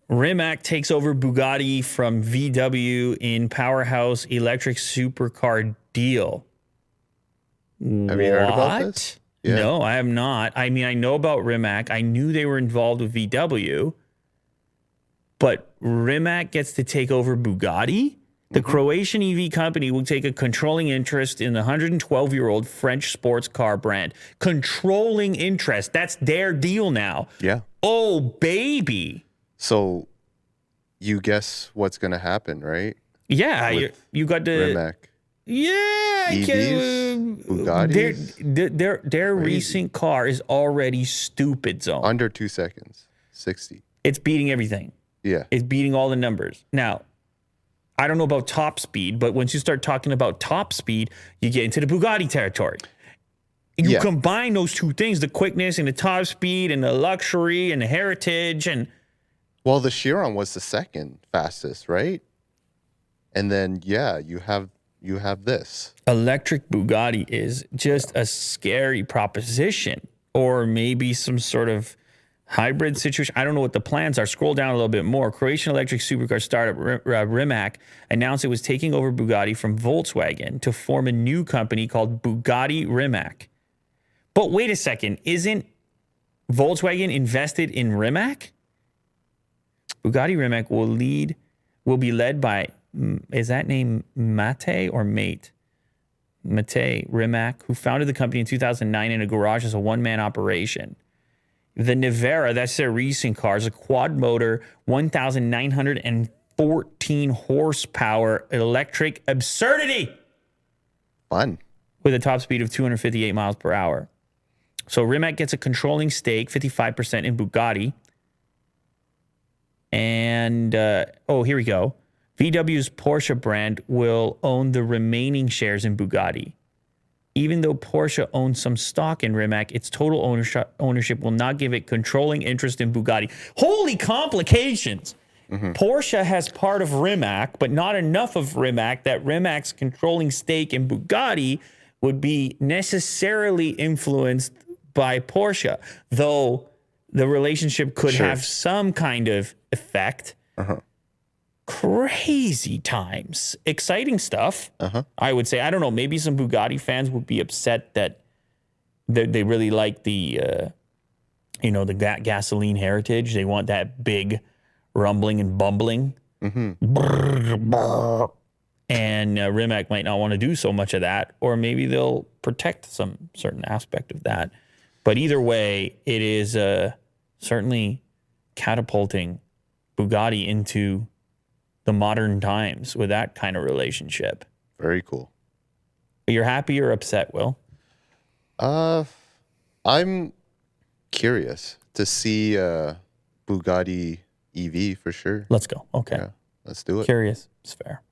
Rimac takes over Bugatti from VW in powerhouse electric supercar deal. Have you heard about this? Yeah. No, I have not. I mean, I know about Rimac. I knew they were involved with VW, but Rimac gets to take over Bugatti? The Croatian EV company will take a controlling interest in the 112-year-old French sports car brand. Controlling interest. That's their deal now. Yeah. Oh, baby. So you guess what's going to happen, right? Yeah, you got the Rimac. Yeah, EVs, Bugattis. Their recent car is already stupid zone. Under 2 seconds, 60. It's beating everything. Yeah. It's beating all the numbers. Now, I don't know about top speed, but once you start talking about top speed, you get into the Bugatti territory. You combine those two things, the quickness and the top speed and the luxury and the heritage and... Well, the Chiron was the second fastest, right? And then, yeah, you have this. Electric Bugatti is just a scary proposition, or maybe some sort of hybrid situation. I don't know what the plans are. Scroll down a little bit more. Croatian electric supercar startup Rimac announced it was taking over Bugatti from Volkswagen to form a new company called Bugatti Rimac. But wait a second, isn't Volkswagen invested in Rimac? Bugatti Rimac will be led by, is that name Mate or Mate? Mate Rimac, who founded the company in 2009 in a garage as a one-man operation. The Nevera, that's their recent car, is a quad-motor, 1,914 horsepower electric absurdity. Fun. With a top speed of 258 miles per hour. So Rimac gets a controlling stake, 55% in Bugatti. And, here we go. VW's Porsche brand will own the remaining shares in Bugatti. Even though Porsche owns some stock in Rimac, its total ownership will not give it controlling interest in Bugatti. Holy complications! Porsche has part of Rimac, but not enough of Rimac that Rimac's controlling stake in Bugatti would be necessarily influenced by Porsche, though the relationship could have some kind of effect. Crazy times. Exciting stuff, I would say. I don't know. Maybe some Bugatti fans would be upset that they really like the gasoline heritage. They want that big rumbling and bumbling. And Rimac might not want to do so much of that, or maybe they'll protect some certain aspect of that. But either way, it is certainly catapulting Bugatti into the modern times with that kind of relationship. Very cool. You're happy or upset, Will? I'm curious to see Bugatti EV for sure. Let's go. Okay. Yeah, let's do it. Curious. It's fair.